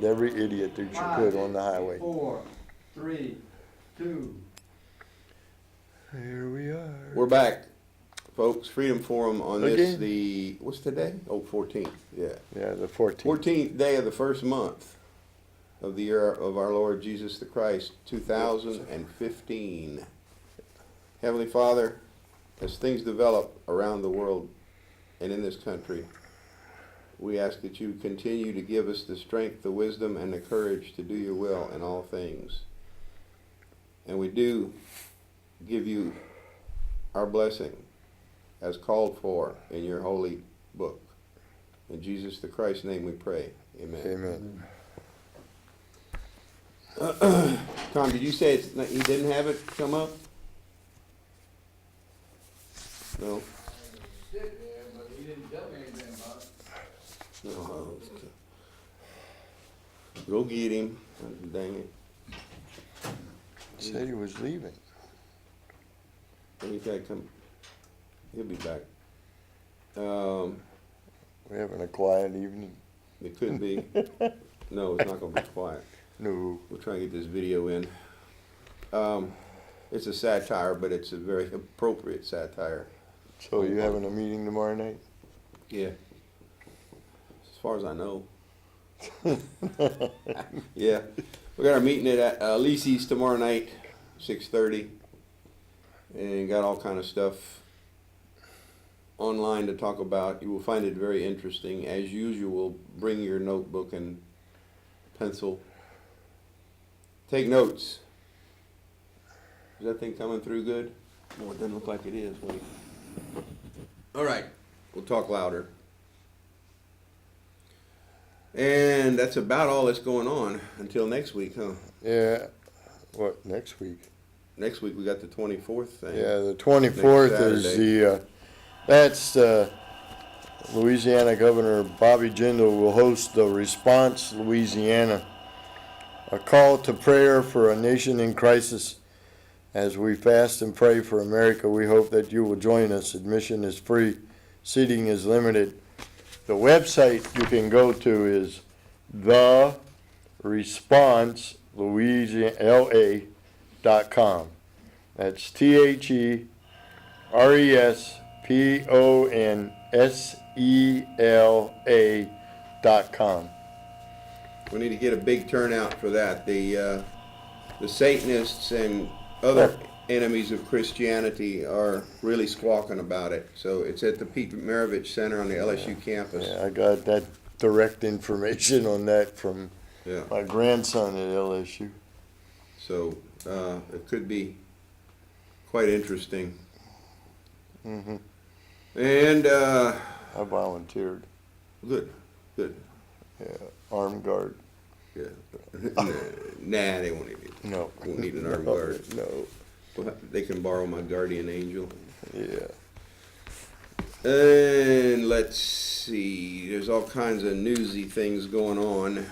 and every idiot that you could on the highway. 4, 3, 2. Here we are. We're back, folks. Freedom Forum on this, Again? what's today? Oh, 14th, yeah. Yeah, the 14th. 14th day of the first month of the year of our Lord Jesus the Christ, 2015. Heavenly Father, as things develop around the world and in this country, we ask that you continue to give us the strength, the wisdom, and the courage to do your will in all things. And we do give you our blessing as called for in your holy book. In Jesus the Christ's name we pray. Amen. Amen. Tom, did you say he didn't have it come up? No? But he didn't tell me anything about it. No. Go get him. Dang it. Said he was leaving. He gotta come. He'll be back. We're having a quiet evening. It could be. No, it's not gonna be quiet. No. We'll try and get this video in. It's a satire, but it's a very appropriate satire. So you having a meeting tomorrow night? Yeah. As far as I know. Yeah. We got our meeting at Lisi's tomorrow night, 6:30. And got all kind of stuff online to talk about. You will find it very interesting. As usual, bring your notebook and pencil. Take notes. Is that thing coming through good? No, it doesn't look like it is. Wait. All right. We'll talk louder. And that's about all that's going on until next week, huh? Yeah. What, next week? Next week we got the 24th thing. Yeah, the 24th is the, that's Louisiana Governor Bobby Jindal will host the Response Louisiana, a call to prayer for a nation in crisis. As we fast and pray for America, we hope that you will join us. Admission is free, seating is limited. The website you can go to is theresponselouisiana.com. That's TheResponseLA.com. We need to get a big turnout for that. The Satanists and other enemies of Christianity are really squawking about it. So it's at the Pete Maravich Center on the LSU campus. Yeah, I got that direct information on that from Yeah. my grandson at LSU. So it could be quite interesting. Mm-hmm. And I volunteered. good. Yeah, armed guard. Yeah. Nah, they won't need it. No. Won't need an armed guard. No. Well, they can borrow my guardian angel. Yeah. And let's see, there's all kinds of newsy things going on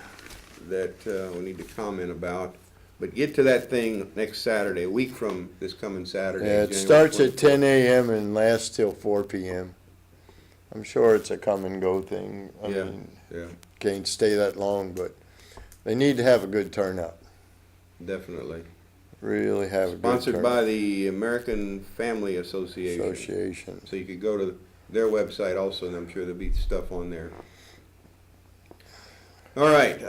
that we need to comment about. But get to that thing next Saturday, a week from this coming Saturday. Yeah, it January starts at 24th. 10 a.m. and lasts till 4 p.m. I'm sure it's a come and go thing. I mean, Yeah, can't stay that long, but they need to have a good turnout. definitely. Really have a good Sponsored turnout. by the American Family Association. So you could go to their website also, and I'm sure there'll be stuff on there. All right.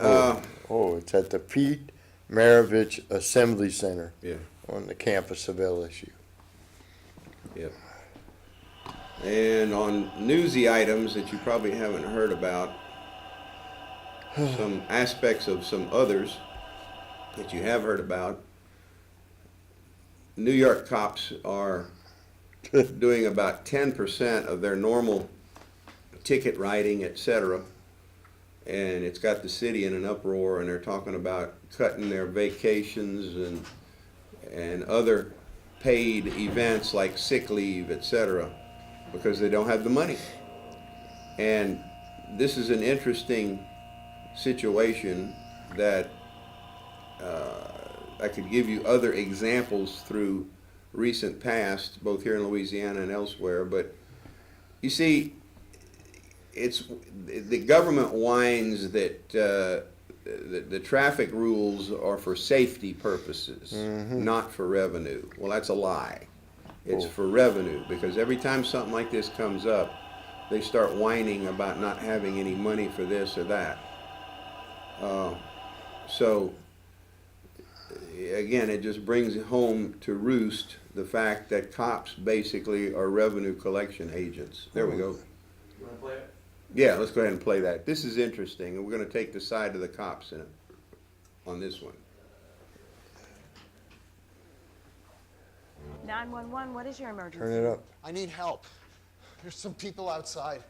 Oh, it's at the Pete Maravich Assembly Center Yeah. on the campus of LSU. Yep. And on newsy items that you probably haven't heard about, some aspects of some others that you have heard about. New York cops are doing about 10% of their normal ticket writing, etc. And it's got the city in an uproar, and they're talking about cutting their vacations and other paid events like sick leave, etc., because they don't have the money. And this is an interesting situation that I could give you other examples through recent past, both here in Louisiana and elsewhere. But you see, it's the government whines that the traffic rules are for safety purposes, not for revenue. Well, that's a lie. It's for revenue, because every time something like this comes up, they start whining about not having any money for this or that. So, again, it just brings home to roost the fact that cops basically are revenue collection agents. There we go. You wanna play it? Yeah, let's go ahead and play that. This is interesting, and we're gonna take the side of the cops in it, on this one. 911, what is your emergency? Turn it up. I need help. There's some people outside.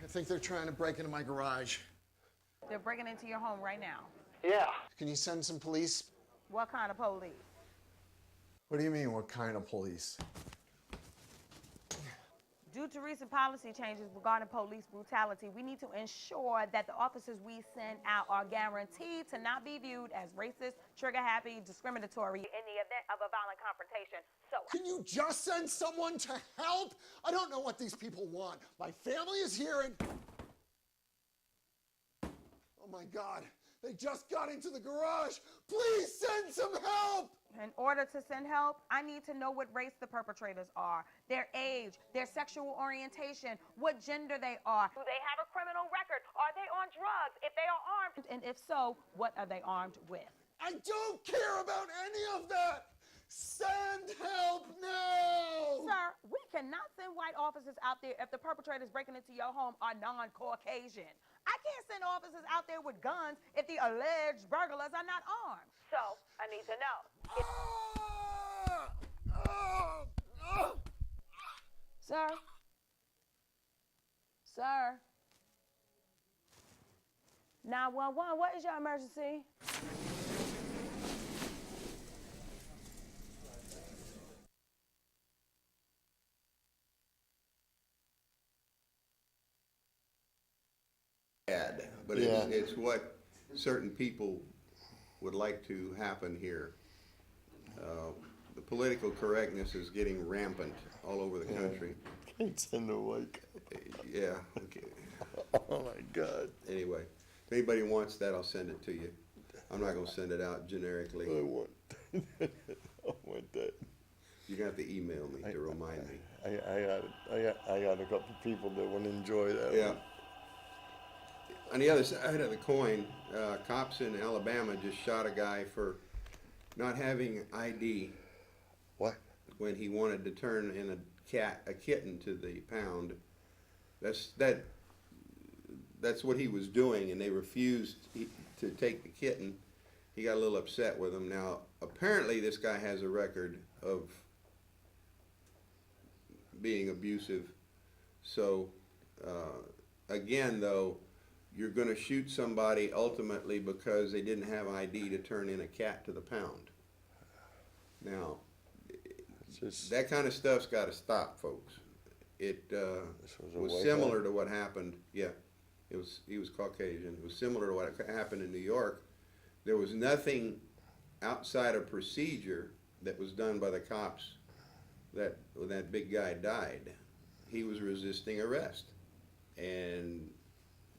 I think they're trying to break into my garage. They're breaking into your home right now. Yeah. Can you send some police? What kind of police? What do you mean, what kind of police? Due to recent policy changes regarding police brutality, we need to ensure that the officers we send out are guaranteed to not be viewed as racist, trigger-happy, discriminatory in the event of a violent confrontation. So, Can you just send someone to help? I don't know what these people want. My family is here and... Oh my God, they just got into the garage. Please send some help! in order to send help, I need to know what race the perpetrators are, their age, their sexual orientation, what gender they are. Do they have a criminal record? Are they on drugs? If they are armed, and if so, what are they armed with? I don't care about any of that! Send help now! Sir, we cannot send white officers out there if the perpetrators breaking into your home are non-Caucasian. I can't send officers out there with guns if the alleged burglars are not armed. So, I need to know. Sir? Sir? 911, what is your emergency? Bad, but Yeah. it's what certain people would like to happen here. The political correctness is getting rampant all over the country. Can't send a white. Yeah, okay. Oh my God. Anyway, if anybody wants that, I'll send it to you. I'm not gonna send it out I generically. want. I want that. You're gonna have to email me to remind me. I got a couple people that would enjoy that. Yeah. On the other side of the coin, cops in Alabama just shot a guy for not having ID What? when he wanted to turn in a kitten to the pound. That's what he was doing, and they refused to take the kitten. He got a little upset with them. Now, apparently, this guy has a record of being abusive. So, again, though, you're going to shoot somebody ultimately because they didn't have ID to turn in a cat to the pound. Now, It's just, that kind of stuff's got to stop, folks. It This was a was white similar guy? to what happened. Yeah, he was Caucasian. It was similar to what happened in New York. There was nothing outside of procedure that was done by the cops that when that big guy died. He was resisting arrest, and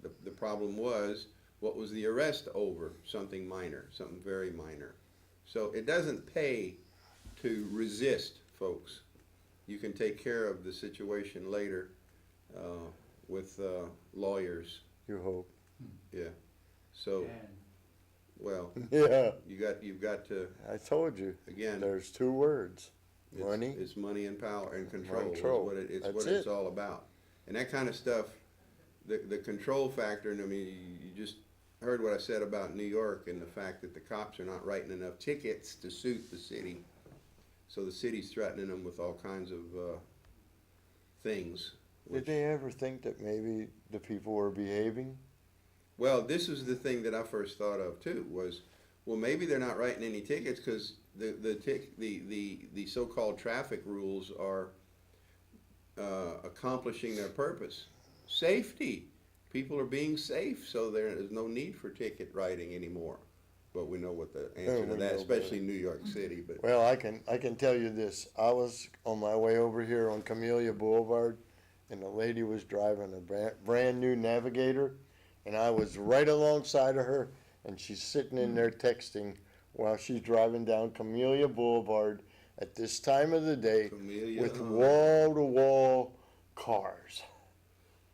the problem was, what was the arrest over? Something minor, something very minor. So it doesn't pay to resist, folks. You can take care of the situation later with lawyers. you hope. Yeah. So, And well, Yeah. you've got to, I told you. again, There's two words. Money. it's money and power and control. Control. It's That's what it. it's all about. And that kind of stuff, the control factor, and I mean, you just heard what I said about New York and the fact that the cops are not writing enough tickets to suit the city. So the city's threatening them with all kinds of things. Did they ever think that maybe the people were behaving? Well, this is the thing that I first thought of too, was, well, maybe they're not writing any tickets because the so-called traffic rules are accomplishing their purpose. Safety. People are being safe, so there is no need for ticket writing anymore. But we know what the answer to we that, know especially in New York City. But Well, I can tell you this. I was on my way over here on Camellia Boulevard, and the lady was driving a brand new Navigator, and I was right alongside of her, and she's sitting in there texting while she's driving down Camellia Boulevard at this time of the day Camellia, with wall-to-wall cars.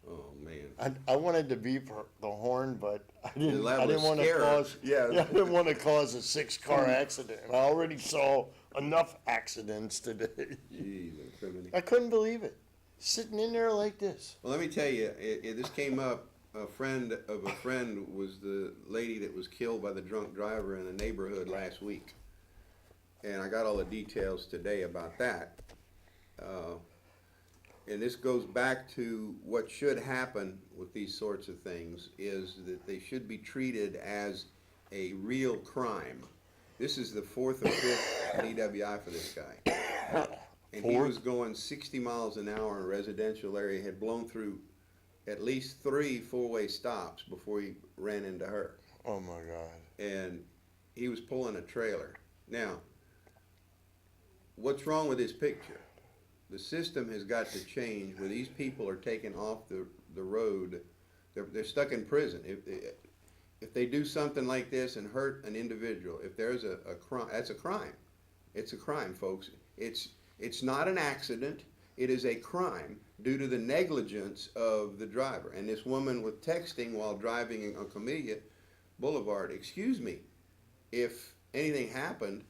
Oh, man. I wanted to beep the horn, but I didn't level want to scare her. cause, Yeah. I didn't want to cause a 6-car accident. I already saw enough accidents today. Jeez, criminy. I couldn't believe it. Sitting in there like this. Well, let me tell you, this came up. A friend of a friend was the lady that was killed by the drunk driver in the neighborhood last week. And I got all the details today about that. And this goes back to what should happen with these sorts of things is that they should be treated as a real crime. This is the 4th or 5th DWI for this guy. And he was going 60 miles an hour in a residential area, had blown through at least 3 4-way stops before he ran into her. Oh my God. And he was pulling a trailer. Now, what's wrong with this picture? The system has got to change where these people are taken off the road. They're stuck in prison. If they do something like this and hurt an individual, if there's a crime, that's a crime. It's a crime, folks. It's not an accident. It is a crime due to the negligence of the driver. And this woman was texting while driving on Camellia Boulevard. Excuse me, if anything happened,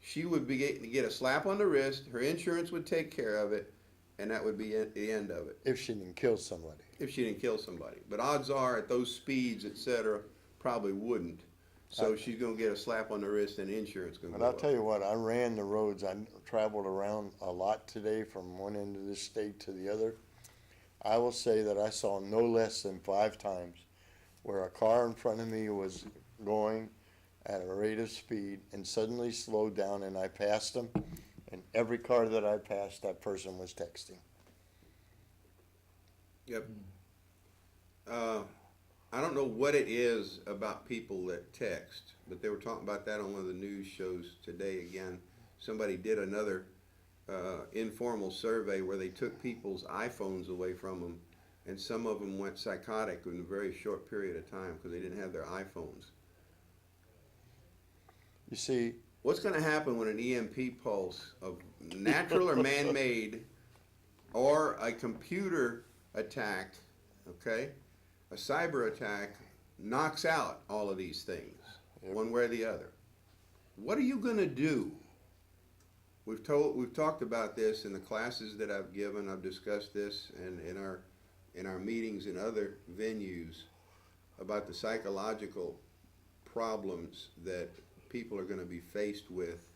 she would be getting to get a slap on the wrist, her insurance would take care of it, and that would be the end of it. If she didn't kill somebody. If she didn't kill somebody. But odds are, at those speeds, etc., probably wouldn't. So she's going to get a slap on the wrist and insurance going to But go I'll tell up. you what, I ran the roads. I traveled around a lot today from one end of the state to the other. I will say that I saw no less than 5 times where a car in front of me was going at a rate of speed and suddenly slowed down and I passed them. And every car that I passed, that person was texting. Yep. I don't know what it is about people that text, but they were talking about that on one of the news shows today again. Somebody did another informal survey where they took people's iPhones away from them, and some of them went psychotic in a very short period of time because they didn't have their iPhones. You see, What's going to happen when an EMP pulse of natural or man-made or a computer attack, okay, a cyber attack knocks out all of these things, one way or the other? What are you going to do? We've talked about this in the classes that I've given. I've discussed this and in our meetings in other venues about the psychological problems that people are going to be faced with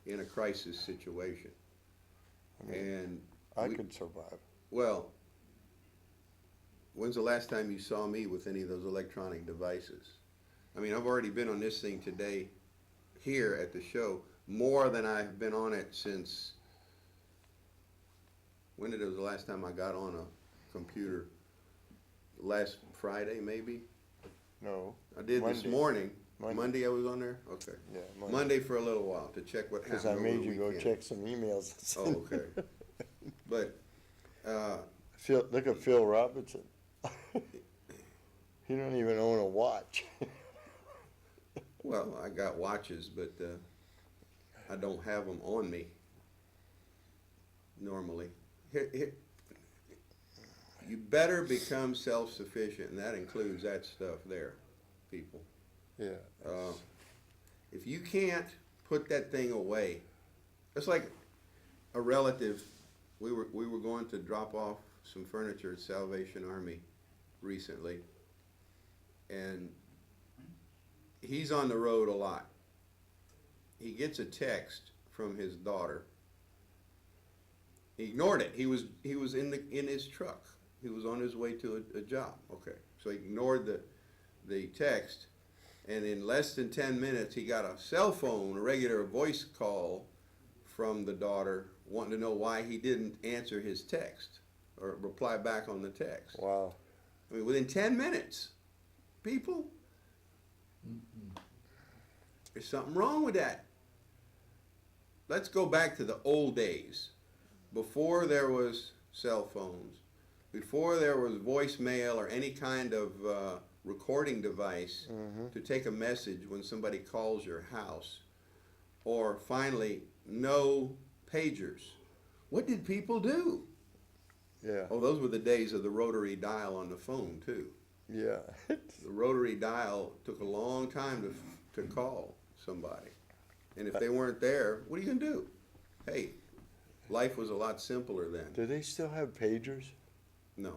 in a crisis situation. And I could survive. well, when's the last time you saw me with any of those electronic devices? I mean, I've already been on this thing today here at the show more than I've been on it since, when did it was the last time I got on a computer? Last Friday, maybe? No. I did this Monday. morning. Monday. Monday I was on there? Okay. Yeah, Monday for a little while to check what happened Because I over made the you go weekend. check some emails. Oh, okay. But, Look at Phil Robinson. He don't even own a watch. well, I got watches, but I don't have them on me normally. Here, you better become self-sufficient, and that includes that stuff there, people. Yeah. If you can't put that thing away, it's like a relative. We were going to drop off some furniture at Salvation Army recently, and he's on the road a lot. He gets a text from his daughter. He ignored it. He was in his truck. He was on his way to a job. Okay, so he ignored the text. And in less than 10 minutes, he got a cell phone, a regular voice call from the daughter wanting to know why he didn't answer his text or reply back on the text. Wow. I mean, within 10 minutes, people, there's something wrong with that. Let's go back to the old days, before there was cell phones, before there was voicemail or any kind of recording device to take a message when somebody calls your house. Or finally, no pagers. What did people do? Yeah, Oh, those were the days of the rotary dial on the phone too. yeah. The rotary dial took a long time to call somebody. And if they weren't there, what are you gonna do? Hey, life was a lot simpler then. Do they still have pagers? No.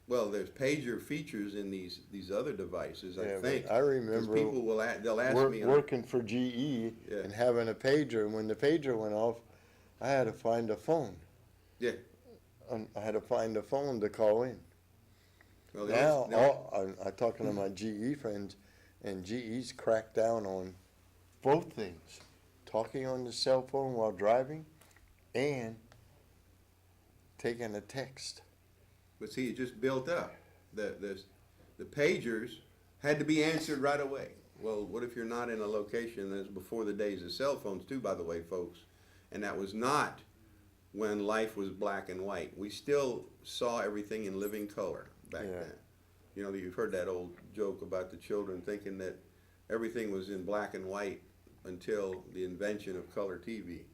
Well, there's pager features in these other devices, I Yeah, but think. I 'Cause remember people they'll ask me. Working for GE Yeah. and having a pager, and when the pager went off, I had to find a phone. Yeah. I had to find a phone to call in. Well, Now, I'm talking to my GE friends, and GE's cracked down on both things, talking on the cell phone while driving and taking a text. but see, it just built up. The pagers had to be answered right away. Well, what if you're not in a location? That's before the days of cell phones too, by the way, folks. And that was not when life was black and white. We still saw everything in living color back Yeah. then. You know, you've heard that old joke about the children thinking that everything was in black and white until the invention of color TV.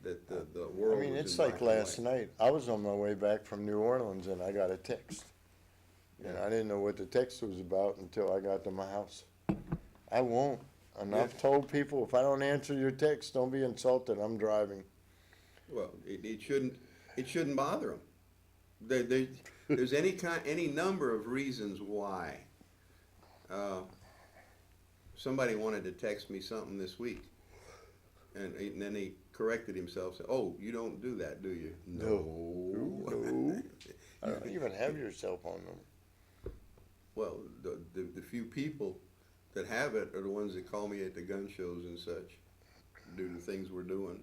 That the world I mean, was it's in like black and last white. night. I was on my way back from New Orleans and I got a text. And Yeah. I didn't know what the text was about until I got to my house. I won't. And Yeah. I've told people, if I don't answer your text, don't be insulted. I'm driving. Well, it shouldn't bother them. There's any number of reasons why. Somebody wanted to text me something this week, and then he corrected himself. Said, "Oh, you don't do that, do you?" No. I don't even have your cell phone number. Well, the few people that have it are the ones that call me at the gun shows and such, due to things we're doing.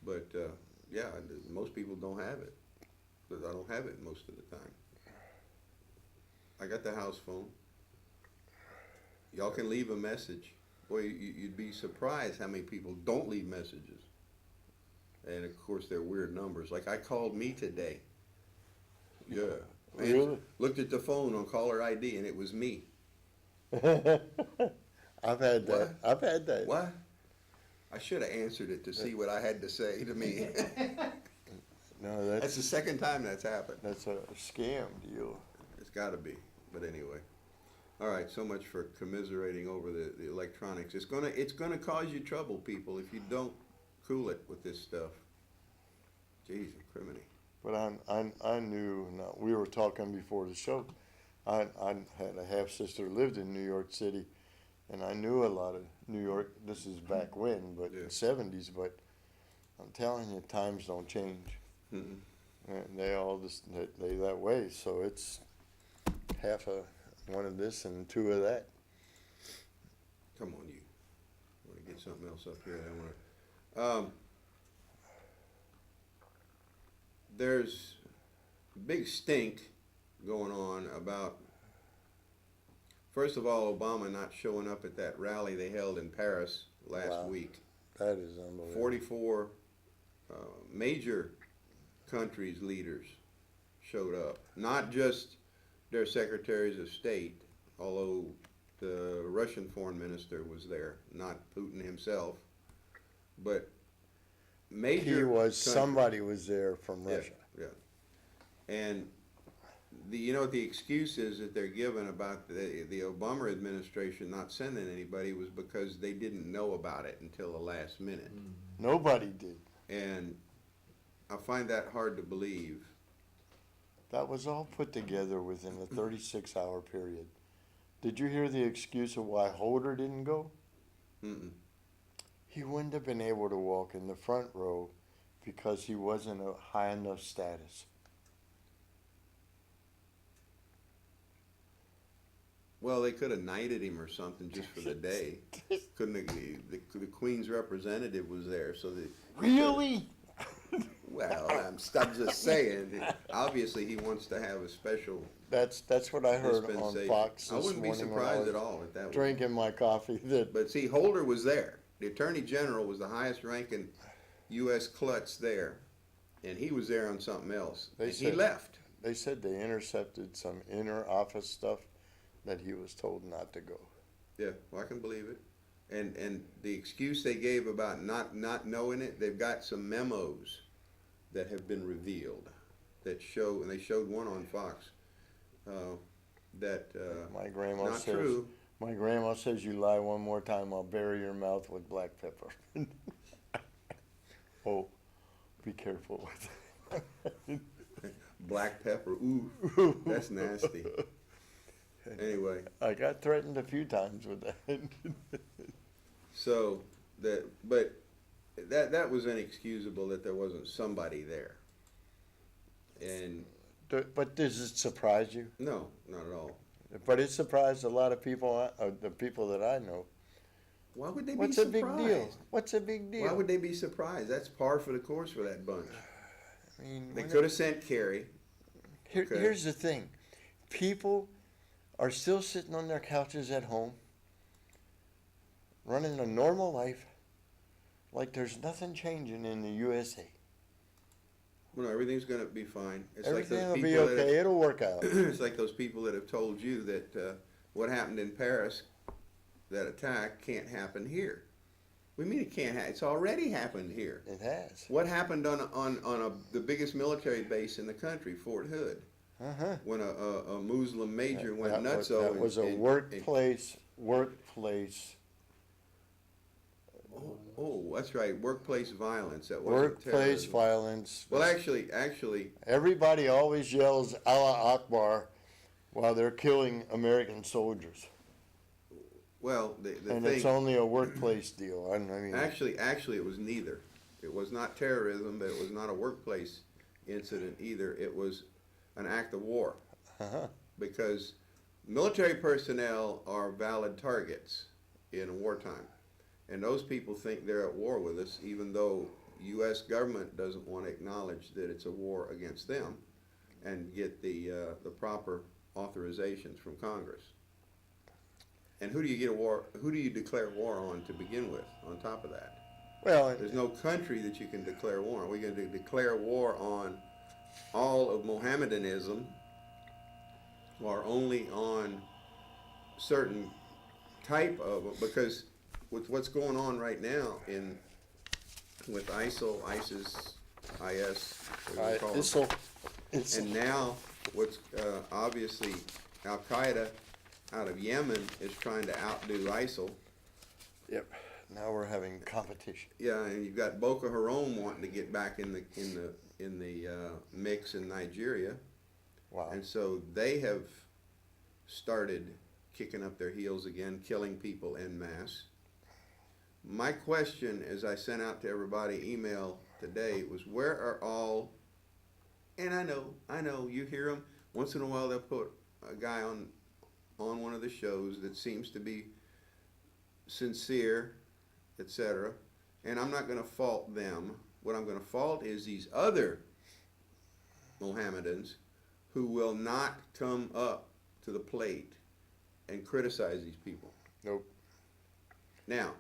But yeah, most people don't have it. But I don't have it most of the time. I got the house phone. Y'all can leave a message. Boy, you'd be surprised how many people don't leave messages. And of course, they're weird numbers. Like I called me today. Yeah. Really? Looked at the phone on caller ID and it was me. I've had that. What? I've had that. What? I should have answered it to see what I had to say to me. No, That's the second time that's happened. that's a scam deal. It's got to be. But anyway. All right, so much for commiserating over the electronics. It's gonna cause you trouble, people, if you don't cool it with this stuff. Jeez, criminy. But I knew, now, we were talking before the show, I had a half-sister who lived in New York City, and I knew a lot of New York, this is back when, but Yeah. in the 70s, but I'm telling you, times don't change. Mm-mm. And they all just, they that way, so it's half one of this and two of that. Come on, you. I want to get something else up here. I want to. There's a big stink going on about, first of all, Obama not showing up at that rally they held in Paris last Wow. week. That is unbelievable. 44 major countries' leaders showed up. Not just their secretaries of state, although the Russian foreign minister was there, not Putin himself, but major He was, countries. somebody was there from Yeah, Russia. yeah. And the excuse is that they're given about the Obama administration not sending anybody was because they didn't know about it until the last minute. Nobody did. And I find that hard to believe. That was all put together within a 36-hour period. Did you hear the excuse of why Holder didn't go? Mm-mm. He wouldn't have been able to walk in the front row because he wasn't a high enough status. Well, they could have knighted him or something just for the day. Couldn't have, the Queen's representative was there, so that. Really? Well, I'm just saying. Obviously, he wants to have a special That's what I heard on dispensation. Fox I this wouldn't be morning when I surprised was at all at that. drinking my coffee. That But see, Holder was there. The Attorney General was the highest-ranking U.S. klutz there, and he was there on something else. They And he said- left. they said they intercepted some inner office stuff that he was told not to go. Yeah, well, I can believe it. And the excuse they gave about not knowing it, they've got some memos that have been revealed that show, and they showed one on Fox, that My grandma not says, true. My grandma says, you lie one more time, I'll bury your mouth with black pepper. Oh, be careful with it. Black pepper, ooh, that's nasty. Anyway, I got threatened a few times with that. so that was inexcusable that there wasn't somebody there. And But does it surprise you? no, not at all. But it surprised a lot of people, the people that I know. Why would they What's be a big surprised? deal? What's a big deal? Why would they be surprised? That's par for the course for that bunch. I mean, They could have sent Kerry. Okay. Here's the thing. People are still sitting on their couches at home, running a normal life, like there's nothing changing in the USA. Well, no, everything's going to be fine. It's Everything will like those be people that okay. It'll work out. it's like those people that have told you that what happened in Paris, that attack, can't happen here. We mean it can't happen. It's already happened here. It has. What happened on the biggest military base in the country, Fort Hood, Uh-huh. when a Muslim major went That nutso? was a workplace. Oh, that's right. Workplace violence. That wasn't Workplace terrorism. violence. Well, actually, Everybody always yells Allah Akbar while they're killing American soldiers. well, the And thing. it's only a workplace deal. I mean, Actually, it was neither. It was not terrorism, but it was not a workplace incident either. It was an act of war. uh-huh. Because military personnel are valid targets in wartime. And those people think they're at war with us, even though U.S. government doesn't want to acknowledge that it's a war against them and get the proper authorizations from Congress. And who do you declare war on to begin with, on top of that? Well, There's no country that you can declare war on. We're going to declare war on all of Mohammedanism or only on certain type of, because with what's going on right now with ISIL, ISIS, IS, whatever you call it. And now what's obviously Al-Qaeda out of Yemen is trying to outdo ISIL. Yep. Now we're having competition. Yeah, and you've got Boko Haram wanting to get back in the mix in Nigeria. Wow. And so they have started kicking up their heels again, killing people en masse. My question, as I sent out to everybody email today, was where are all, and I know, you hear them, once in a while they'll put a guy on one of the shows that seems to be sincere, etc. And I'm not going to fault them. What I'm going to fault is these other Mohammedans who will not come up to the plate and criticize these people. Nope. Now,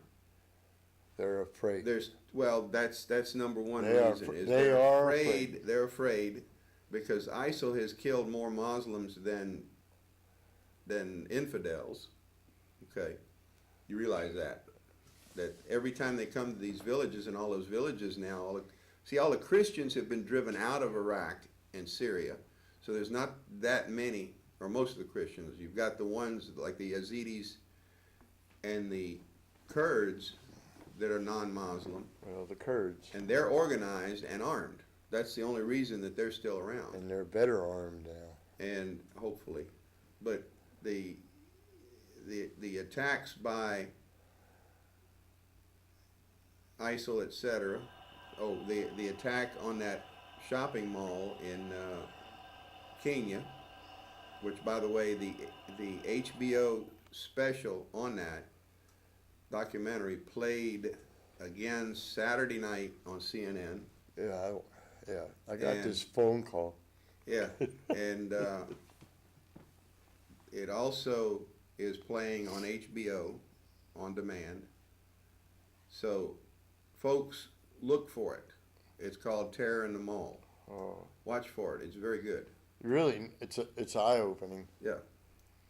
They're afraid. that's number one They are reason. fr- Is they they're are afraid. They're afraid because ISIL has killed more Muslims than infidels. Okay, you realize that every time they come to these villages, and all those villages now, all the Christians have been driven out of Iraq and Syria, so there's not that many, or most of the Christians. You've got the ones like the Yazidis and the Kurds that are non-Muslim, Well, the Kurds. and they're organized and armed. That's the only reason that they're still around, And they're better armed now. and hopefully, but the attacks by ISIL, etc. Oh, the attack on that shopping mall in Kenya, which, by the way, the HBO special on that documentary played again Saturday night on CNN. I got this phone call. Yeah, and it also is playing on HBO on demand. So, folks, look for it. It's called Terror in the Mall. Oh, Watch for it. It's very good. really, it's eye-opening. Yeah,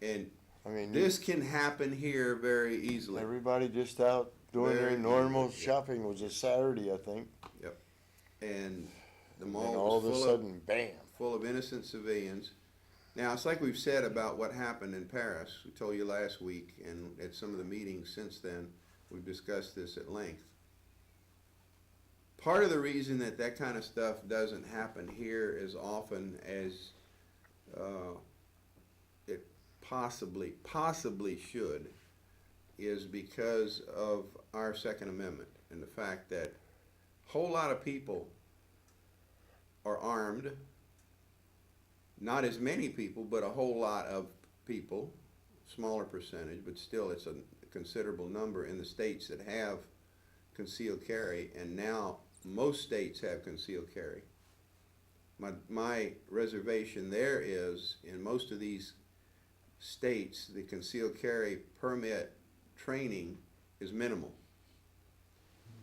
and I mean, This can happen here very easily. everybody just out doing their Very normal easily. shopping. It was a Saturday, I think. Yep. And the And mall all was of a sudden, bam. full of innocent civilians. Now, it's like we've said about what happened in Paris. We told you last week, and at some of the meetings since then, we've discussed this at length. Part of the reason that that kind of stuff doesn't happen here as often as it possibly should is because of our Second Amendment and the fact that a whole lot of people are armed. Not as many people, but a whole lot of people, smaller percentage, but still it's a considerable number in the states that have concealed carry, and now most states have concealed carry. My reservation there is, in most of these states, the concealed carry permit training is minimal.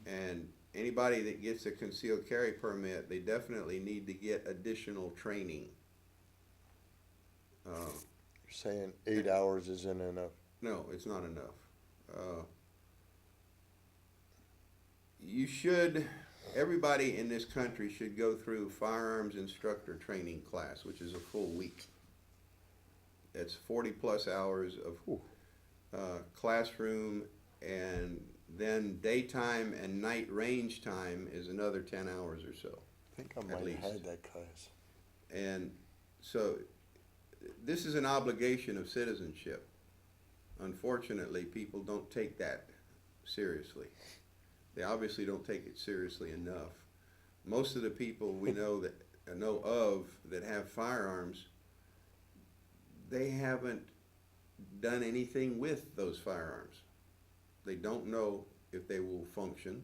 And anybody that gets a concealed carry permit, they definitely need to get additional training. You're saying 8 hours isn't enough. No, it's not enough. Everybody in this country should go through firearms instructor training class, which is a full week. It's 40+ hours of classroom, and then daytime and night range time is another 10 hours or so. I think I might have had that class. And so this is an obligation of citizenship. Unfortunately, people don't take that seriously. They obviously don't take it seriously enough. Most of the people we know that have firearms, they haven't done anything with those firearms. They don't know if they will function.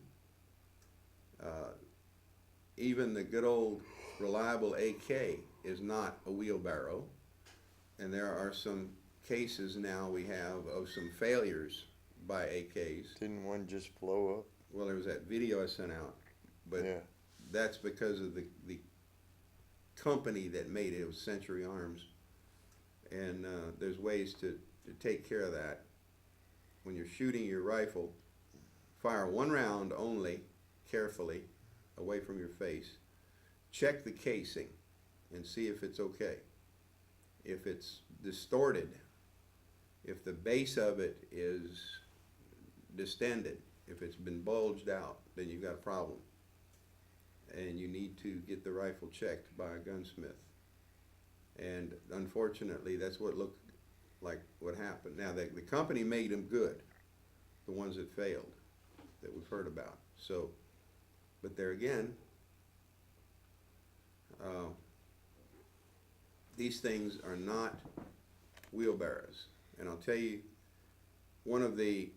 Even the good old reliable AK is not a wheelbarrow. And there are some cases now we have of some failures by AKs. Didn't one just blow up? Well, there was that video I sent out, but Yeah. that's because of the company that made it. It was Century Arms. And there's ways to take care of that. When you're shooting your rifle, fire one round only, carefully, away from your face. Check the casing and see if it's okay. If it's distorted, if the base of it is distended, if it's been bulged out, then you've got a problem. And you need to get the rifle checked by a gunsmith. And unfortunately, that's what looked like what happened. Now, the company made them good, the ones that failed, that we've heard about. So, but there again, these things are not wheelbarrows. And I'll tell you, one of the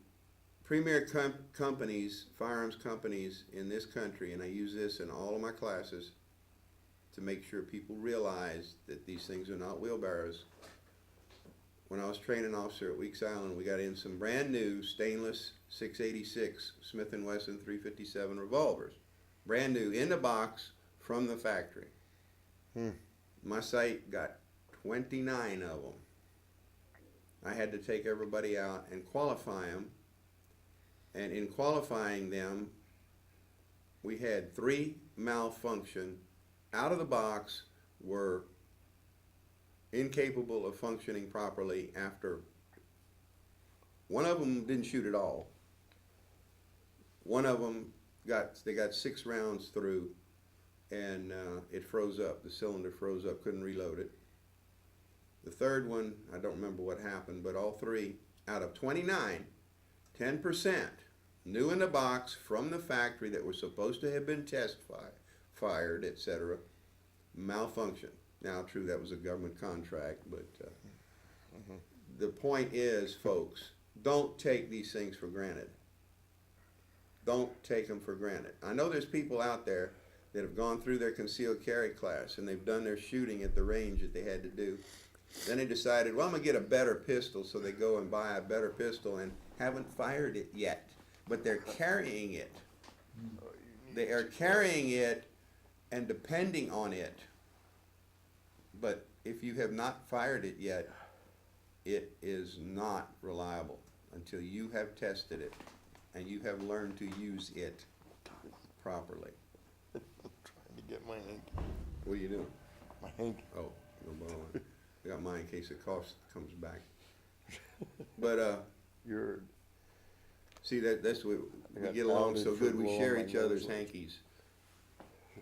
premier companies, firearms companies in this country, and I use this in all of my classes to make sure people realize that these things are not wheelbarrows. When I was training officer at Weeks Island, we got in some brand new stainless 686 Smith & Wesson 357 revolvers. Brand new, in the box, from the factory. My site got 29 of them. I had to take everybody out and qualify them. And in qualifying them, we had 3 malfunction out of the box, were incapable of functioning properly after. One of them didn't shoot at all. One of them got 6 rounds through, and it froze up. The cylinder froze up, couldn't reload it. The third one, I don't remember what happened, but all 3 out of 29, 10%, new in the box from the factory that were supposed to have been fired, etc., malfunction. Now, true, that was a government contract, but the point is, folks, don't take these things for granted. Don't take them for granted. I know there's people out there that have gone through their concealed carry class and they've done their shooting at the range that they had to do. Then they decided, well, I'm going to get a better pistol, so they go and buy a better pistol and haven't fired it yet, but they're carrying it. They are carrying it and depending on it. But if you have not fired it yet, it is not reliable until you have tested it and you have learned to use it properly. I'm trying to get my hanky. What are you doing? My hanky. Oh, no borrow it. I got mine in case the cough comes back. But You're, see, that's what I we got get along pounded so for good. We blowing share my each other's nose. hankies.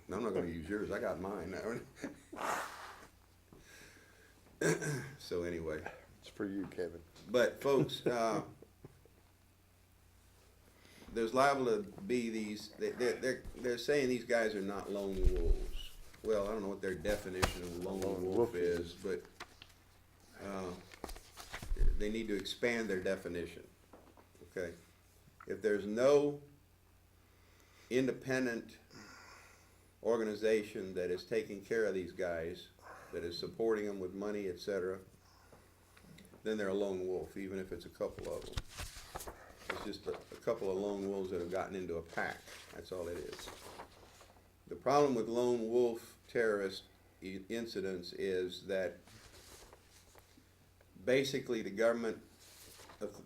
No, I'm not going to use yours. I got mine now. So anyway, it's for you, Kevin. but folks, there's liable to be these. They're saying these guys are not lone wolves. Well, I don't know what their definition of lone wolf is, but they need to expand their definition. Okay, if there's no independent organization that is taking care of these guys, that is supporting them with money, etc., then they're a lone wolf, even if it's a couple of them. It's just a couple of lone wolves that have gotten into a pack. That's all it is. The problem with lone wolf terrorist incidents is that basically the government,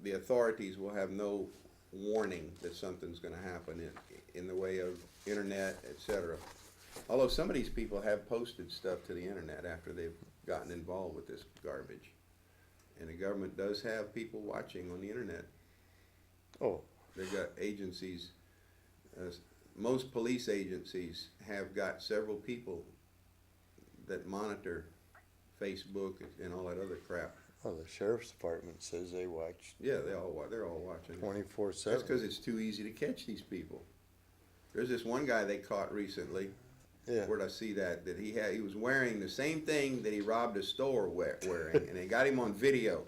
the authorities will have no warning that something's going to happen in the way of internet, etc. Although some of these people have posted stuff to the internet after they've gotten involved with this garbage. And the government does have people watching on the internet. Oh, They've got agencies, most police agencies have got several people that monitor Facebook and all that other crap. well, the sheriff's department says they watch Yeah, they're all watching. 24/7. That's because it's too easy to catch these people. There's this one guy they caught recently. Yeah. Where'd I see that? That he was wearing the same thing that he robbed a store wearing, and they got him on video.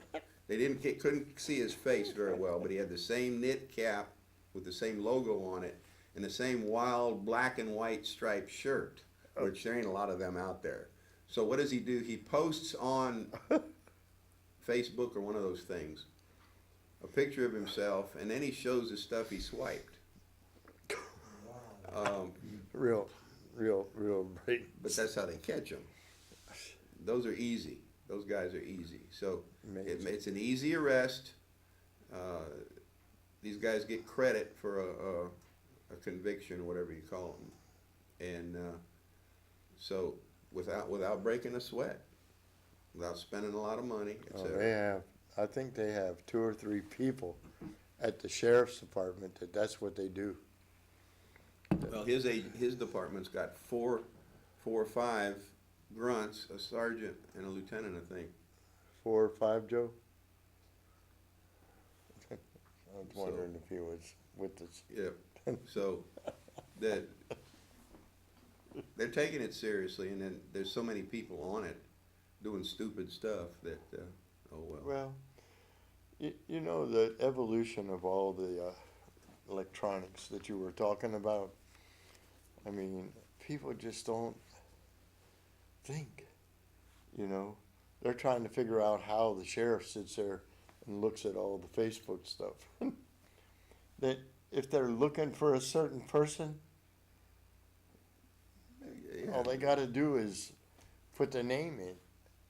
They couldn't see his face very well, but he had the same knit cap with the same logo on it, and the same wild black and white striped shirt, which there ain't a lot of them out there. So what does he do? He posts on Facebook or one of those things a picture of himself, and then he shows the stuff he swiped. Real brain. But that's how they catch them. Those are easy. Those guys are easy. So it's an easy arrest. These guys get credit for a conviction or whatever you call them, and so without breaking a sweat, without spending a lot of money, etc. They have, I think they have 2 or 3 people at the sheriff's department that's what they do. Well, his department's got four or five grunts, a sergeant, and a lieutenant, I think. 4 or 5, Joe? I was wondering if he was with us. Yeah. So that they're taking it seriously, and then there's so many people on it doing stupid stuff that oh well. Well, you know, the evolution of all the electronics that you were talking about, I mean, people just don't think, you know. They're trying to figure out how the sheriff sits there and looks at all the Facebook stuff. That if they're looking for a certain person, all they got to do is put the name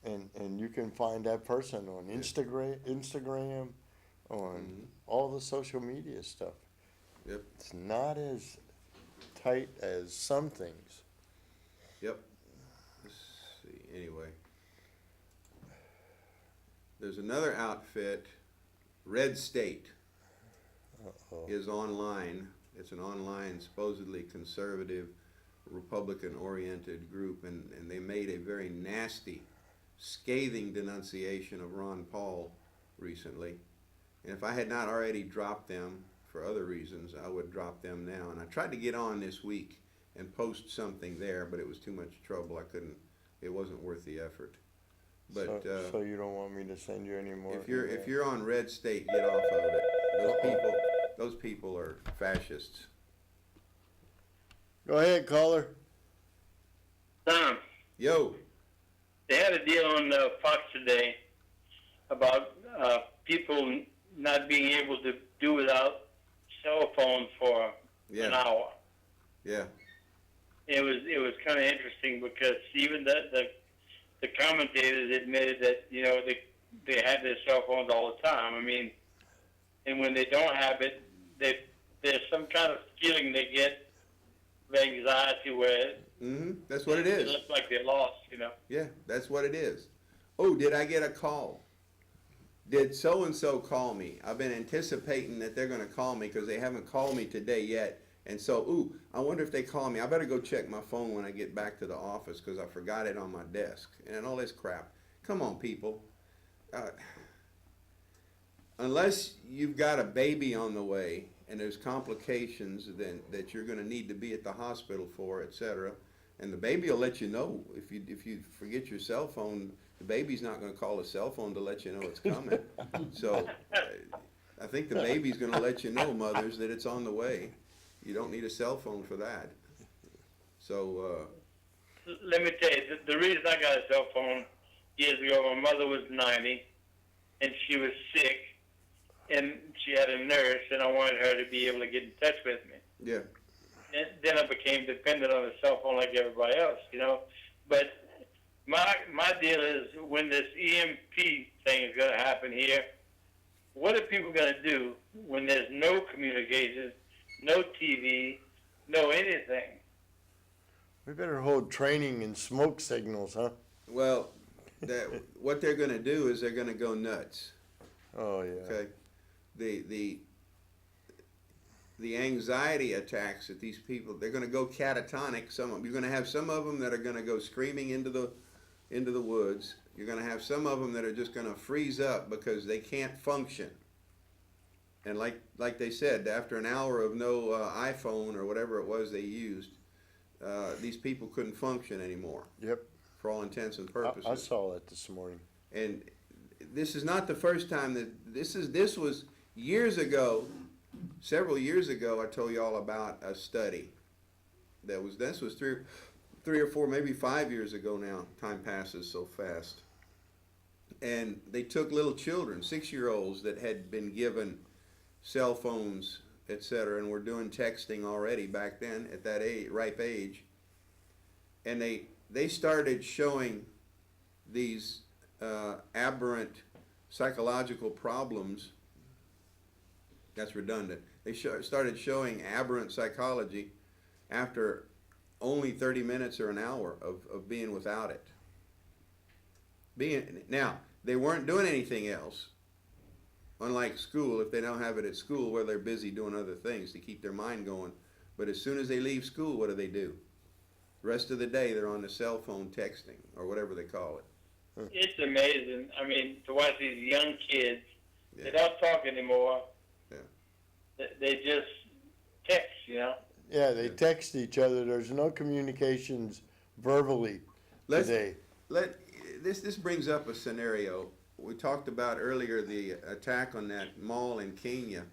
in, and you can find that person on Instagram, on all the social media stuff. Yep. It's not as tight as some things. Yep. Let's see. Anyway, there's another outfit, Red State, Uh-oh. is online. It's an online, supposedly conservative, Republican-oriented group, and they made a very nasty, scathing denunciation of Ron Paul recently. And if I had not already dropped them for other reasons, I would drop them now. And I tried to get on this week and post something there, but it was too much trouble. I couldn't. It wasn't worth the effort. But so you don't want me to send you any more? if you're on Red State, get off of it. Those people are fascists. Go ahead, caller. Tom, Yo. they had a deal on Fox today about people not being able to do without cell phones for an hour. Yeah. It was kind of interesting because even the commentators admitted that they have their cell phones all the time. I mean, and when they don't have it, there's some kind of feeling they get of anxiety where That's what it it is. looks like they're lost, you know. Yeah, that's what it is. Oh, did I get a call? Did so-and-so call me? I've been anticipating that they're going to call me because they haven't called me today yet. And so, ooh, I wonder if they call me. I better go check my phone when I get back to the office because I forgot it on my desk. And all this crap. Come on, people. Unless you've got a baby on the way and there's complications then that you're going to need to be at the hospital for, etc. And the baby will let you know if you forget your cell phone. The baby's not going to call a cell phone to let you know it's coming. So I think the baby's going to let you know, mothers, that it's on the way. You don't need a cell phone for that. So Let me tell you, the reason I got a cell phone years ago, my mother was 90, and she was sick, and she had a nurse, and I wanted her to be able to get in touch with me. yeah, And then I became dependent on a cell phone like everybody else, you know. But my deal is when this EMP thing is going to happen here, what are people going to do when there's no communications, no TV, no anything? We better hold training and smoke signals, huh? well, what they're going to do is they're going to go nuts. Oh, yeah. Okay, the anxiety attacks that these people, they're going to go catatonic. You're going to have some of them that are going to go screaming into the woods. You're going to have some of them that are just going to freeze up because they can't function. And like they said, after an hour of no iPhone or whatever it was they used, these people couldn't function anymore. Yep. For all intents and purposes. I saw that this morning. And this is not the first time that this was years ago, several years ago. I told you all about a study this was three or four, maybe 5 years ago now. Time passes so fast. And they took little children, 6-year-olds that had been given cell phones, etc., and were doing texting already back then at that ripe age. And they started showing these aberrant psychological problems. That's redundant. They started showing aberrant psychology after only 30 minutes or an hour of being without it. Now, they weren't doing anything else. Unlike school, if they don't have it at school where they're busy doing other things to keep their mind going. But as soon as they leave school, what do? The rest of the day, they're on the cell phone texting, or whatever they call it. It's amazing. I mean, to watch these young kids, Yeah. they don't talk anymore. Yeah. They just text, you know. Yeah, they text each other. There's no communications verbally today. This brings up a scenario. We talked about earlier the attack on that mall in Kenya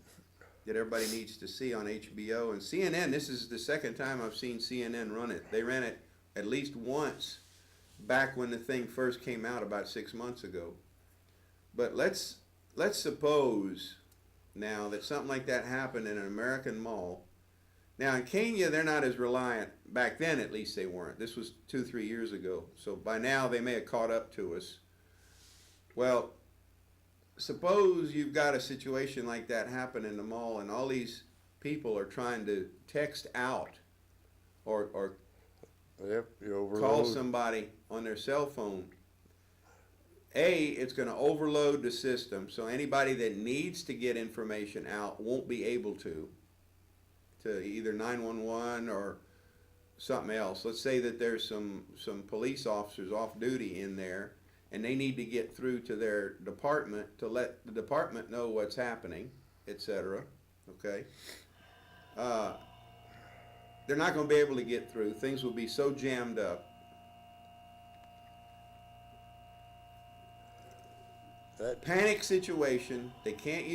that everybody needs to see on HBO. And CNN, this is the second time I've seen CNN run it. They ran it at least once back when the thing first came out about 6 months ago. But let's suppose now that something like that happened in an American mall. Now in Kenya, they're not as reliant. Back then, at least they weren't. This was 2-3 years ago. So by now, they may have caught up to us. Well, suppose you've got a situation like that happen in the mall and all these people are trying to text out or Yep, you overload. call somebody on their cell phone. It's going to overload the system, so anybody that needs to get information out won't be able to either 911 or something else. Let's say that there's some police officers off duty in there, and they need to get through to their department to let the department know what's happening, etc. Okay? They're not going to be able to get through. Things will be so jammed up. Panic situation. They can't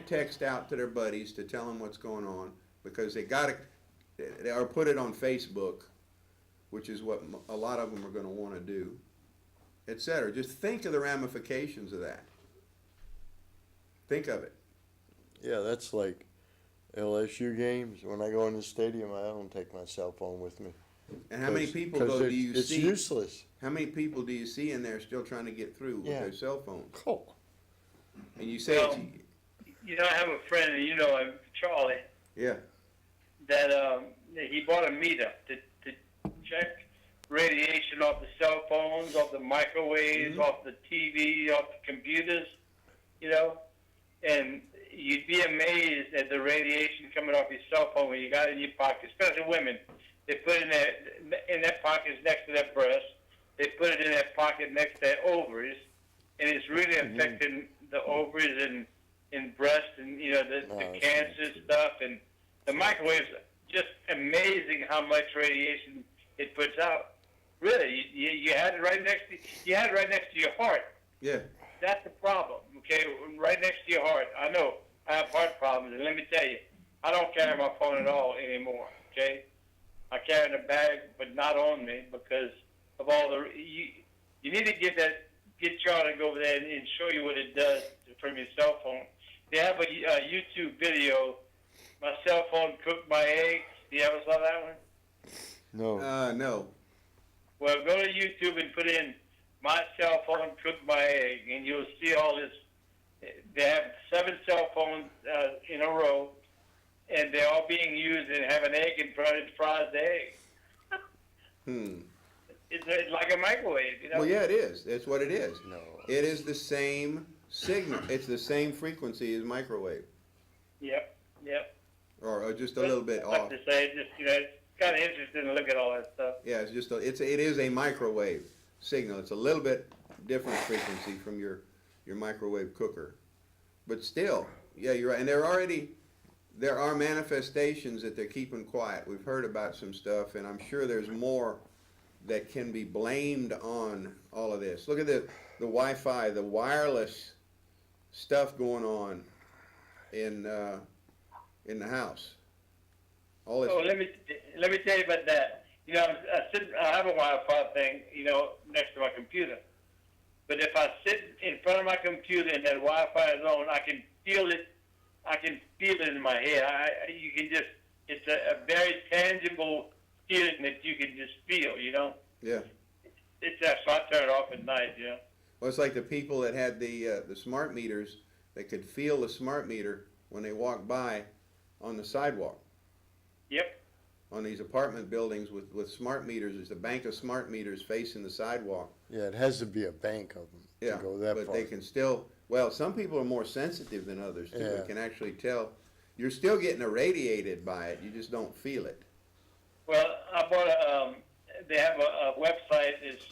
text out to their buddies to tell them what's going on because they or put it on Facebook, which is what a lot of them are going to want to do, etc. Just think of the ramifications of that. Think of it. Yeah, that's like LSU games. When I go in the stadium, I don't take my cell phone with me. And how many people, 'Cause though, do you it's see? useless. How many people do you see in there still trying to get through with Yeah. their cell phones? Oh, And you say, Well, you know, I have a friend, and you know him, Charlie, yeah, that he bought a meter to check radiation off the cell phones, off the microwaves, off the TV, off the computers, you know, and you'd be amazed at the radiation coming off your cell phone when you got it in your pocket, especially women. They put it in their pockets next to their breasts. They put it in their pocket next to their ovaries, and it's really affecting the ovaries and breast and, you know, the it's cancer not true. stuff. And the microwaves, just amazing how much radiation it puts out. Really, you had it right next to your heart. yeah, That's the problem, okay? Right next to your heart. I know I have heart problems, and let me tell you, I don't carry my phone at all anymore, okay? I carry it in a bag, but not on me because of all the. You need to get Charlie to go over there and show you what it does from your cell phone. They have a YouTube video. My cell phone cooked my eggs. Do you ever saw that one? no. no, Well, go to YouTube and put in "my cell phone cooked my egg," and you'll see all this. They have 7 cell phones in a row, and they're all being used and have an egg in front of it, fries the egg. It's like a microwave, you know. Well, yeah, it is. That's what it is. No. It is the same signal. It's the same frequency as microwave, Yep. or just a little bit I like off. to say, just you know, it's kind of interesting to look at all that stuff. Yeah, it's just it is a microwave signal. It's a little bit different frequency from your microwave cooker, but still, yeah, you're right. And there are manifestations that they're keeping quiet. We've heard about some stuff, and I'm sure there's more that can be blamed on all of this. Look at the Wi-Fi, the wireless stuff going on in the house. All this. Oh, let me tell you about that. You know, I have a Wi-Fi thing, you know, next to my computer. But if I sit in front of my computer and that Wi-Fi is on, I can feel it. I can feel it in my head. You can just. It's a very tangible feeling that you can just feel. You know. Yeah. It's that. So I turn it off at night. You know. Well, it's like the people that had the smart meters. They could feel the smart meter when they walked by on the sidewalk. Yep. On these apartment buildings with smart meters, there's a bank of smart meters facing the sidewalk. Yeah, it has to be a bank of them Yeah, to go that but far. they can still. Well, some people are more sensitive than others too. Yeah. They can actually tell. You're still getting irradiated by it. You just don't feel it. Well, I bought a. They have a website. It's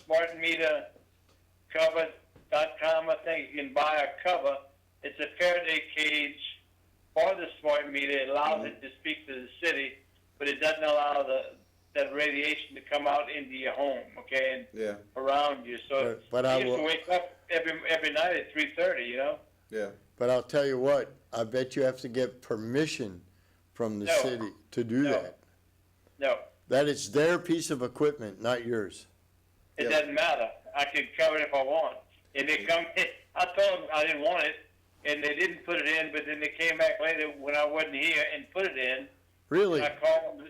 smartmetercover.com. I think you can buy a cover. It's a Faraday cage for the smart meter. It allows it to speak to the city, but it doesn't allow that radiation to come out into your home, okay, and Yeah, around you. So But I I used to will- wake up every night at 3:30. You know. yeah. But I'll tell you what, I bet you have to get permission from the No. city to do No. that. No, That it's their piece of equipment, not yours. it Yep. doesn't matter. I can cover it if I want. And they come. I told them I didn't want it, and they didn't put it in. But then they came back later when I wasn't here and put it in. Really? I called them,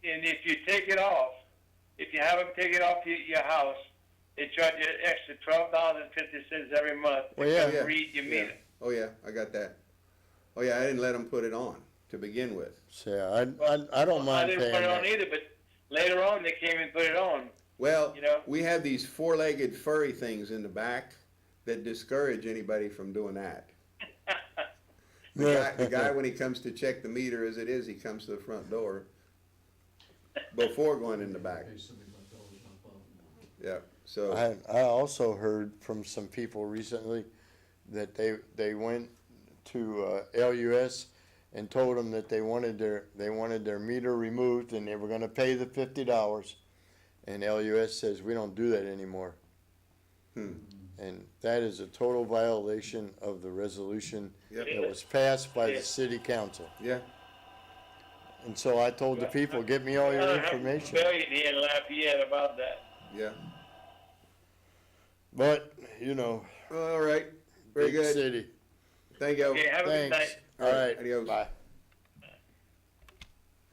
and if you take it off, if you have them take it off your house, they charge you an extra $12.50 every month to Well, yeah. come Yeah. read your Yeah. meter. Oh yeah, I got that. Oh yeah, I didn't let them put it on to begin with. So I don't I mind didn't paying put it on that. either, but later on they came and put it on. Well, You know? we have these four-legged furry things in the back that discourage anybody from doing that. The guy, when he comes to check the meter as it is, he comes to the front door before going in the back. Yeah, so, I also heard from some people recently that they went to LUS and told them that they wanted their meter removed and they were gonna pay the $50. And LUS says, we don't do that anymore. And that is a total violation of the resolution Yep. that was passed by the city council. yeah, And so I told the people, get me all your information. I have here in Lafayette about that. yeah. But, you know, All right, very big good. city. Thank you. Okay, have a good Thanks. night. All right, Adios. bye.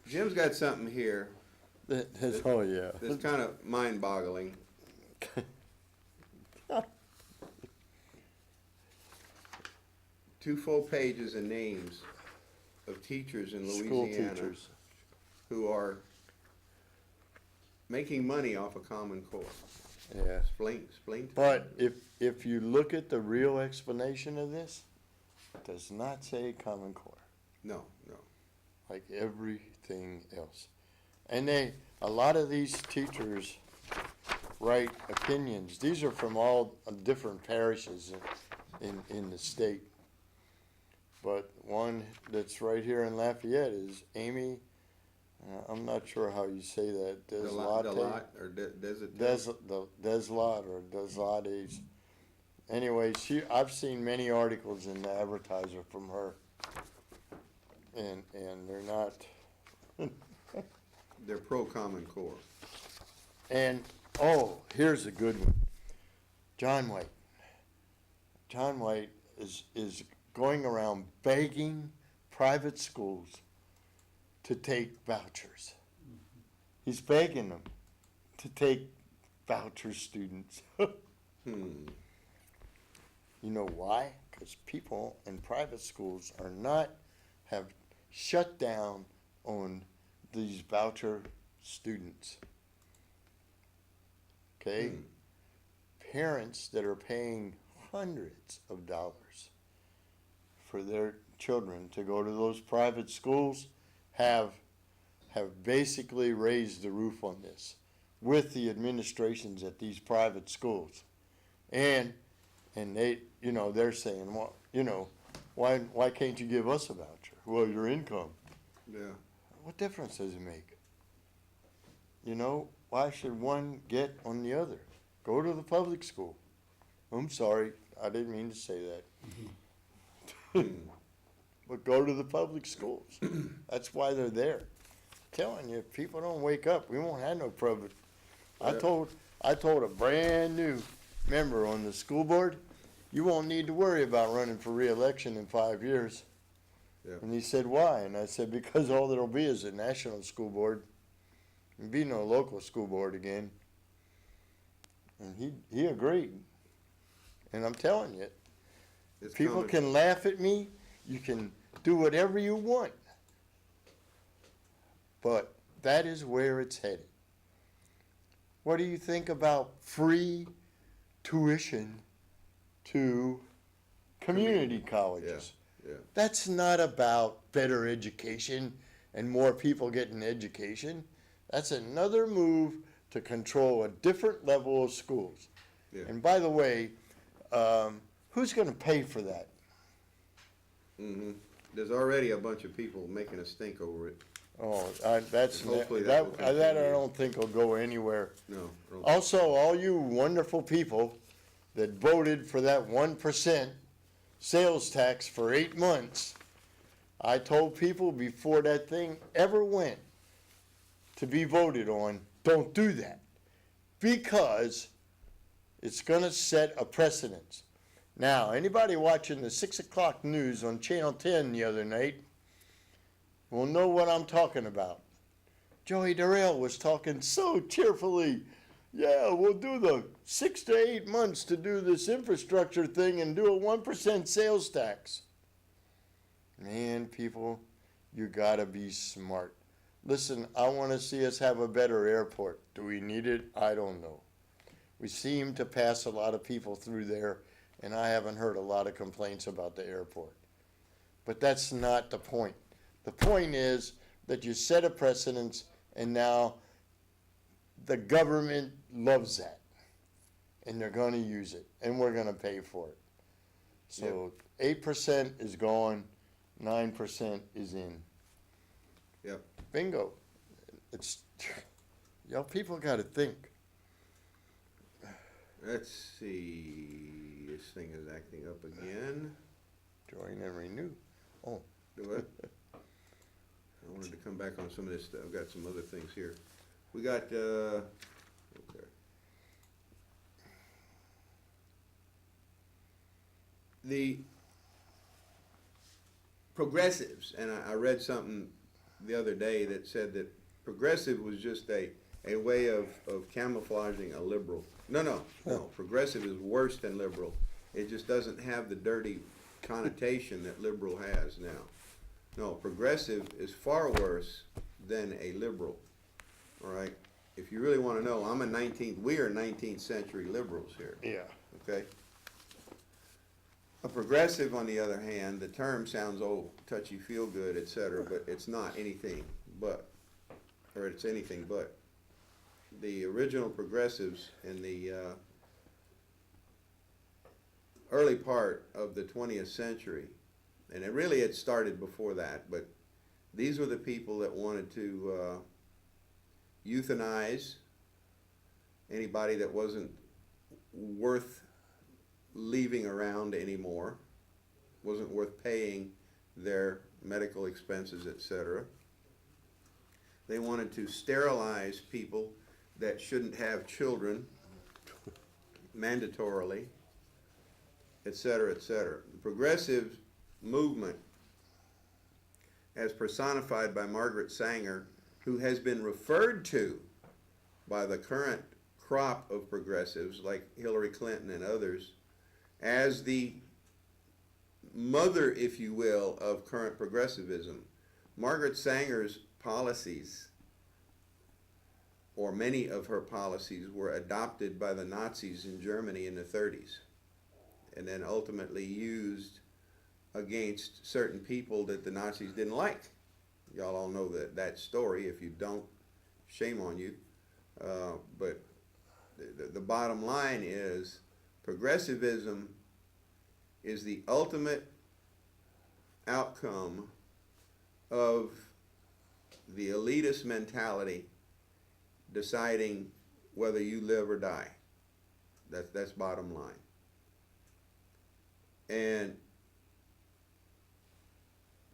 Jim's got something here Oh, yeah. It's kind of mind-boggling. 2 full pages of names of teachers in School Louisiana teachers. who are making money off of Common Core. Yeah. Explain to But me. if you look at the real explanation of this, it does not say Common Core, No. like everything else. And a lot of these teachers write opinions. These are from all different parishes in the state. But one that's right here in Lafayette is Amy, I'm not sure how you say that, Deslot or Deslot or Deslates. Anyway, I've seen many articles in the Advertiser from her, and they're not. They're pro Common Core. And here's a good one. John White. John White is going around begging private schools to take vouchers. He's begging them to take voucher students. You know why? Because people in private schools have shut down on these voucher students. Okay? Parents that are paying hundreds of dollars for their children to go to those private schools have basically raised the roof on this with the administrations at these private schools. And they, they're saying, well, why can't you give us a voucher? Well, your income. Yeah. What difference does it make? Why should one get on the other? Go to the public school. I'm sorry, I didn't mean to say that. But go to the public schools. That's why they're there. I'm telling you, if people don't wake up, we won't have no public. I told a brand new member on the school board, you won't need to worry about running for re-election in 5 years. Yeah. And he said, why? And I said, because all there'll be is a national school board. There'll be no local school board again. And he agreed. And I'm telling you, It's people coming. can laugh at me. You can do whatever you want. But that is where it's headed. What do you think about free tuition to community colleges? Yeah. That's not about better education and more people getting education. That's another move to control a different level of schools. Yeah. And by the way, who's going to pay for that? There's already a bunch of people making a stink over it. Oh, And hopefully that will that I continue. don't think will go anywhere. No. Also, all you wonderful people that voted for that 1% sales tax for 8 months, I told people before that thing ever went to be voted on, don't do that, because it's going to set a precedence. Now, anybody watching the 6 o'clock news on Channel 10 the other night will know what I'm talking about. Joey Durrell was talking so cheerfully. Yeah, we'll do the 6 to 8 months to do this infrastructure thing and do a 1% sales tax. Man, people, you gotta be smart. Listen, I want to see us have a better airport. Do we need it? I don't know. We seem to pass a lot of people through there, and I haven't heard a lot of complaints about the airport. But that's not the point. The point is that you set a precedence, and now the government loves that, and they're going to use it, and we're going to pay for it. So 8% is gone, 9% is in. Yep. Bingo. It's, people got to think. Let's see. This thing is acting up again. Join and renew. Oh, Do what? I wanted to come back on some of this stuff. I've got some other things here. We got, okay. The progressives, and I read something the other day that said that progressive was just a way of camouflaging a liberal. No, progressive is worse than liberal. It just doesn't have the dirty connotation that liberal has now. No, progressive is far worse than a liberal, all right? If you really want to know, we are 19th century liberals here, Yeah. okay? A progressive, on the other hand, the term sounds old, touchy, feel good, etc., but it's not anything but, or it's anything but. The original progressives in the early part of the 20th century, and it started before that, but these were the people that wanted to euthanize anybody that wasn't worth leaving around anymore, wasn't worth paying their medical expenses, etc. They wanted to sterilize people that shouldn't have children mandatorily, etc., etc. The progressive movement, as personified by Margaret Sanger, who has been referred to by the current crop of progressives like Hillary Clinton and others as the mother, if you will, of current progressivism. Margaret Sanger's policies, or many of her policies, were adopted by the Nazis in Germany in the 30s and then ultimately used against certain people that the Nazis didn't like. Y'all all know that story. If you don't, shame on you. But the bottom line is progressivism is the ultimate outcome of the elitist mentality deciding whether you live or die. That's bottom line. And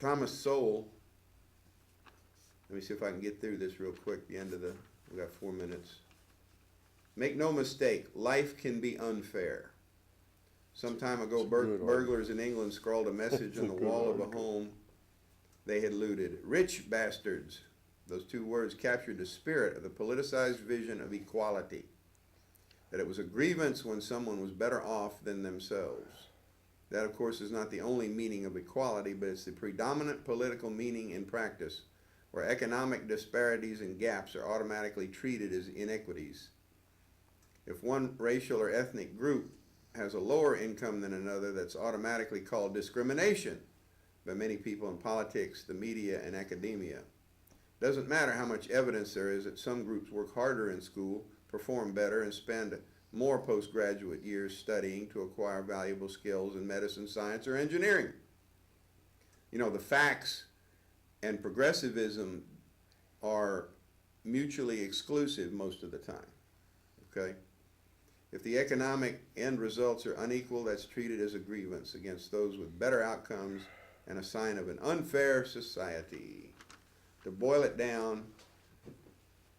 Thomas Sowell, let me see if I can get through this real quick, we got 4 minutes. Make no mistake, life can be unfair. Some time ago, burglars in England scrawled a message on the wall of a home they had looted. Rich bastards. Those two words captured the spirit of the politicized vision of equality, that it was a grievance when someone was better off than themselves. That, of course, is not the only meaning of equality, but it's the predominant political meaning in practice, where economic disparities and gaps are automatically treated as inequities. If one racial or ethnic group has a lower income than another, that's automatically called discrimination by many people in politics, the media, and academia. Doesn't matter how much evidence there is that some groups work harder in school, perform better, and spend more postgraduate years studying to acquire valuable skills in medicine, science, or engineering. You know, the facts and progressivism are mutually exclusive most of the time, okay? If the economic end results are unequal, that's treated as a grievance against those with better outcomes and a sign of an unfair society. To boil it down,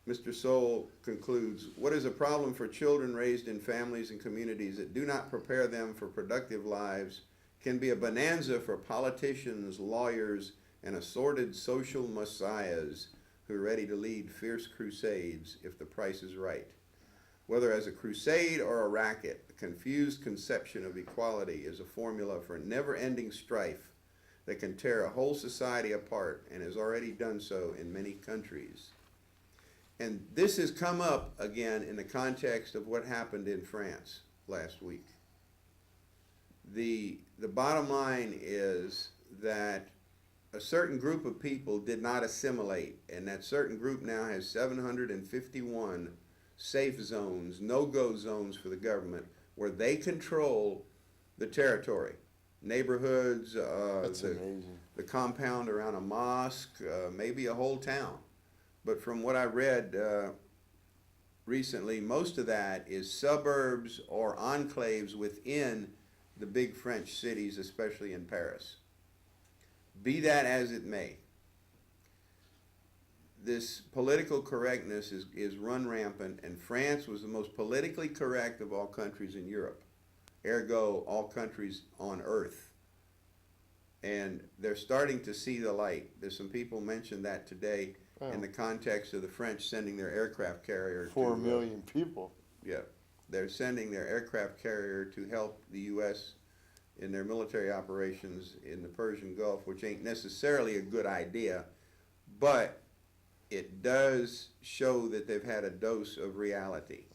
Mr. Sowell concludes, what is a problem for children raised in families and communities that do not prepare them for productive lives can be a bonanza for politicians, lawyers, and assorted social messiahs who are ready to lead fierce crusades if the price is right. Whether as a crusade or a racket, the confused conception of equality is a formula for never-ending strife that can tear a whole society apart and has already done so in many countries. And this has come up again in the context of what happened in France last week. The bottom line is that a certain group of people did not assimilate, and that certain group now has 751 safe zones, no-go zones for the government, where they control the territory, neighborhoods, the compound around a mosque, maybe a whole town. But from what I read recently, most of that is suburbs or enclaves within the big French cities, especially in Paris. Be that as it may, this political correctness is run rampant, and France was the most politically correct of all countries in Europe, ergo all countries on earth. And they're starting to see the light. There's some people mentioned that today in the context of the French sending their aircraft carrier. 4 million people. Yeah, they're sending their aircraft carrier to help the U.S. in their military operations in the Persian Gulf, which ain't necessarily a good idea, but it does show that they've had a dose of reality.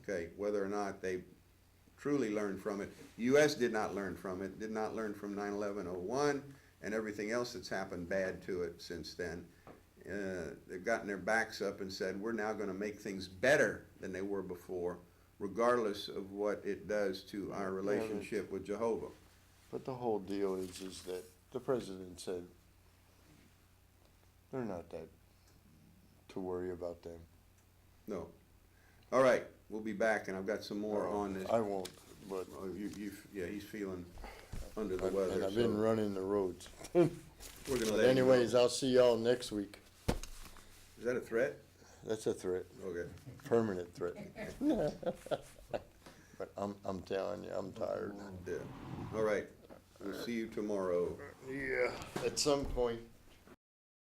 Okay, whether or not they truly learned from it. The U.S. did not learn from it, did not learn from 9/11/01 and everything else that's happened bad to it since then. They've gotten their backs up and said, we're now going to make things better than they were before, regardless of what it does to our relationship with Jehovah. But the whole deal is that the president said they're not that to worry about them. No. All right, we'll be back, and I've got some more on this. I won't, but. Oh, yeah, he's feeling under the weather. And I've so been running the roads. we're gonna But let him anyways, go. I'll see y'all next week. Is that a threat? That's a threat, Okay. permanent threat. But I'm telling you, I'm tired. Yeah. All right. We'll see you tomorrow. Yeah, at some point.